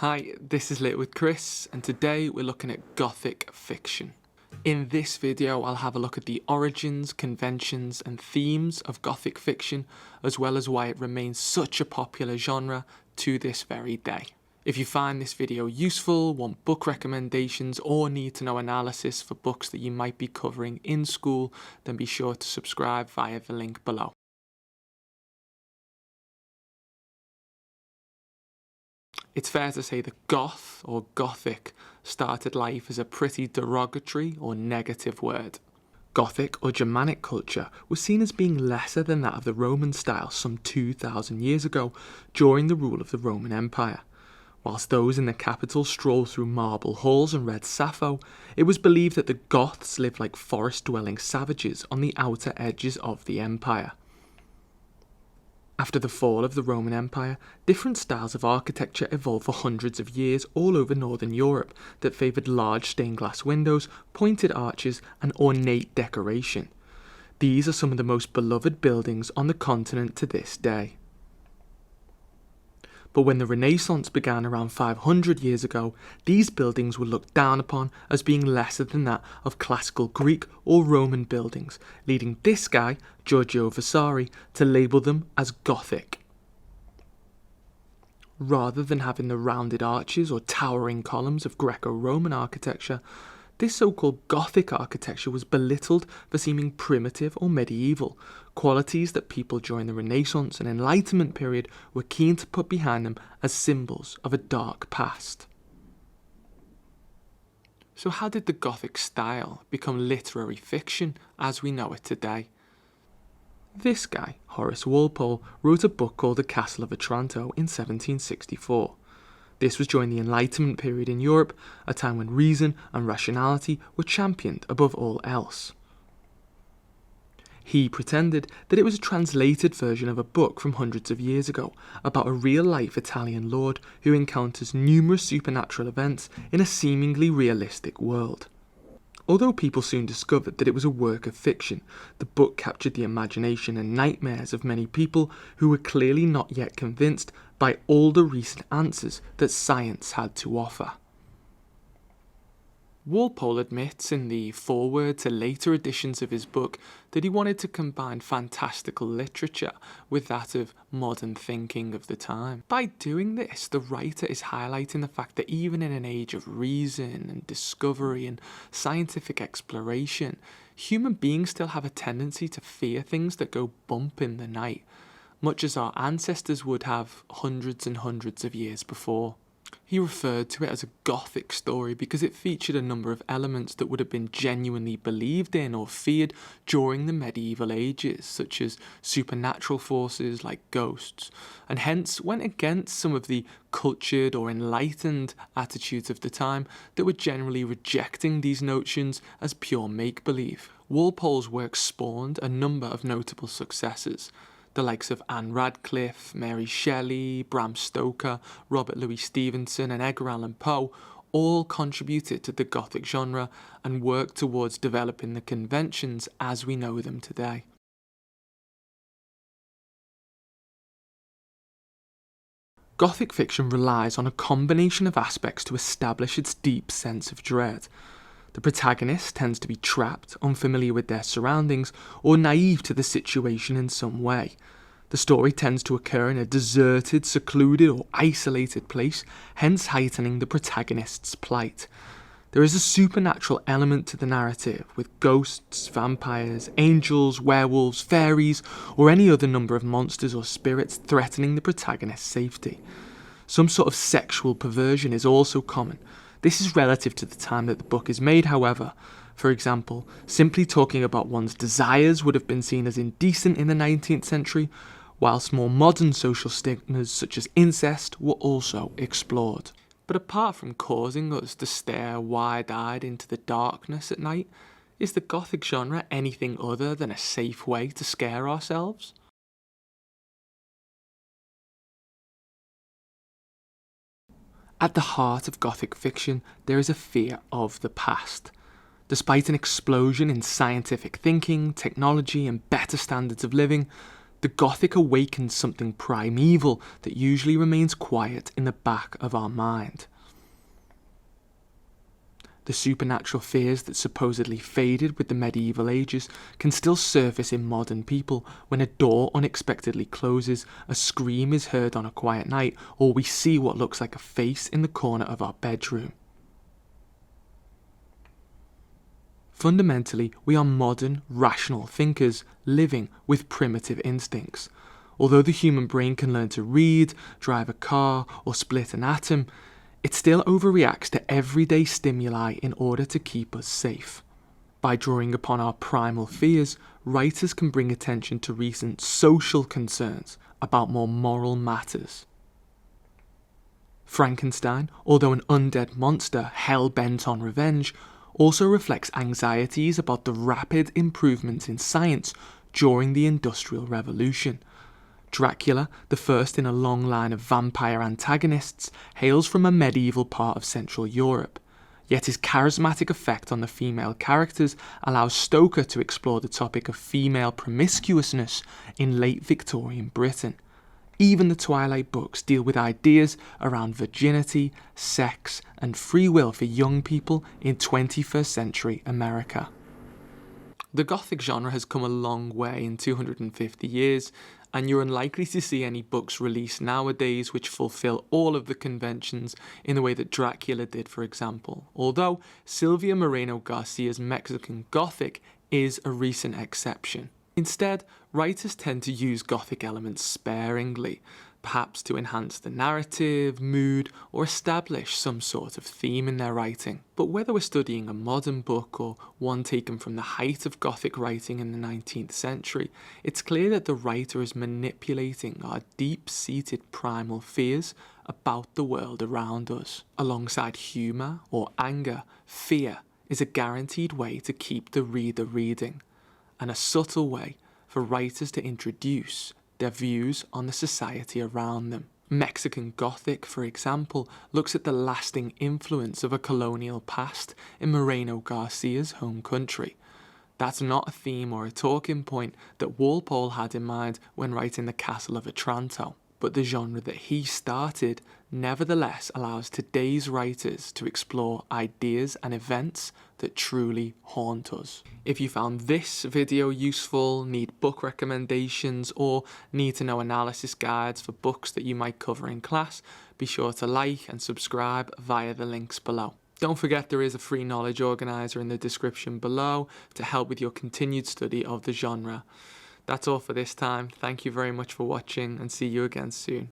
Hi, this is Lit with Chris, and today we're looking at Gothic fiction. In this video, I'll have a look at the origins, conventions, and themes of Gothic fiction, as well as why it remains such a popular genre to this very day. If you find this video useful, want book recommendations, or need to know analysis for books that you might be covering in school, then be sure to subscribe via the link below. It's fair to say that Goth, or Gothic, started life as a pretty derogatory or negative word. Gothic or Germanic culture was seen as being lesser than that of the Roman style some 2,000 years ago during the rule of the Roman Empire. Whilst those in the capital strolled through marble halls and read Sappho, it was believed that the Goths lived like forest-dwelling savages on the outer edges of the empire. After the fall of the Roman Empire, different styles of architecture evolved for hundreds of years all over Northern Europe that favoured large stained glass windows, pointed arches, and ornate decoration. These are some of the most beloved buildings on the continent to this day. But when the Renaissance began around 500 years ago, these buildings were looked down upon as being lesser than that of classical Greek or Roman buildings, leading this guy, Giorgio Vasari, to label them as Gothic. Rather than having the rounded arches or towering columns of Greco-Roman architecture, this so-called Gothic architecture was belittled for seeming primitive or medieval, qualities that people during the Renaissance and Enlightenment period were keen to put behind them as symbols of a dark past. So how did the Gothic style become literary fiction as we know it today? This guy, Horace Walpole, wrote a book called The Castle of Otranto in 1764. This was during the Enlightenment period in Europe, a time when reason and rationality were championed above all else. He pretended that it was a translated version of a book from hundreds of years ago about a real-life Italian lord who encounters numerous supernatural events in a seemingly realistic world. Although people soon discovered that it was a work of fiction, the book captured the imagination and nightmares of many people who were clearly not yet convinced by all the recent answers that science had to offer. Walpole admits in the foreword to later editions of his book that he wanted to combine fantastical literature with that of modern thinking of the time. By doing this, the writer is highlighting the fact that even in an age of reason and discovery and scientific exploration, human beings still have a tendency to fear things that go bump in the night, much as our ancestors would have hundreds and hundreds of years before. He referred to it as a Gothic story because it featured a number of elements that would have been genuinely believed in or feared during the medieval ages, such as supernatural forces like ghosts, and hence went against some of the cultured or enlightened attitudes of the time that were generally rejecting these notions as pure make-believe. Walpole's work spawned a number of notable successes. The likes of Anne Radcliffe, Mary Shelley, Bram Stoker, Robert Louis Stevenson and Edgar Allan Poe all contributed to the Gothic genre and worked towards developing the conventions as we know them today. Gothic fiction relies on a combination of aspects to establish its deep sense of dread. The protagonist tends to be trapped, unfamiliar with their surroundings, or naive to the situation in some way. The story tends to occur in a deserted, secluded, or isolated place, hence heightening the protagonist's plight. There is a supernatural element to the narrative, with ghosts, vampires, angels, werewolves, fairies, or any other number of monsters or spirits threatening the protagonist's safety. Some sort of sexual perversion is also common. This is relative to the time that the book is made, however. For example, simply talking about one's desires would have been seen as indecent in the 19th century, whilst more modern social stigmas such as incest were also explored. But apart from causing us to stare wide-eyed into the darkness at night, is the Gothic genre anything other than a safe way to scare ourselves? At the heart of Gothic fiction, there is a fear of the past. Despite an explosion in scientific thinking, technology, and better standards of living, The Gothic awakens something primeval that usually remains quiet in the back of our mind. The supernatural fears that supposedly faded with the medieval ages can still surface in modern people when a door unexpectedly closes, a scream is heard on a quiet night, or we see what looks like a face in the corner of our bedroom. Fundamentally, we are modern, rational thinkers living with primitive instincts. Although the human brain can learn to read, drive a car, or split an atom, it still overreacts to everyday stimuli in order to keep us safe. By drawing upon our primal fears, writers can bring attention to recent social concerns about more moral matters. Frankenstein, although an undead monster hell-bent on revenge, also reflects anxieties about the rapid improvements in science during the Industrial Revolution. Dracula, the first in a long line of vampire antagonists, hails from a medieval part of Central Europe, yet his charismatic effect on the female characters allows Stoker to explore the topic of female promiscuousness in late Victorian Britain. Even the Twilight books deal with ideas around virginity, sex, and free will for young people in 21st century America. The Gothic genre has come a long way in 250 years, and you're unlikely to see any books released nowadays which fulfill all of the conventions in the way that Dracula did, for example, although Silvia Moreno Garcia's Mexican Gothic is a recent exception. Instead, writers tend to use Gothic elements sparingly, perhaps to enhance the narrative, mood, or establish some sort of theme in their writing. But whether we're studying a modern book or one taken from the height of Gothic writing in the 19th century, it's clear that the writer is manipulating our deep-seated primal fears about the world around us. Alongside humour or anger, fear is a guaranteed way to keep the reader reading, and a subtle way for writers to introduce their views on the society around them. Mexican Gothic, for example, looks at the lasting influence of a colonial past in Moreno Garcia's home country. That's not a theme or a talking point that Walpole had in mind when writing The Castle of Otranto, but the genre that he started nevertheless allows today's writers to explore ideas and events that truly haunt us. If you found this video useful, need book recommendations, or need to know analysis guides for books that you might cover in class, be sure to like and subscribe via the links below. Don't forget there is a free knowledge organizer in the description below to help with your continued study of the genre. That's all for this time. Thank you very much for watching, and see you again soon.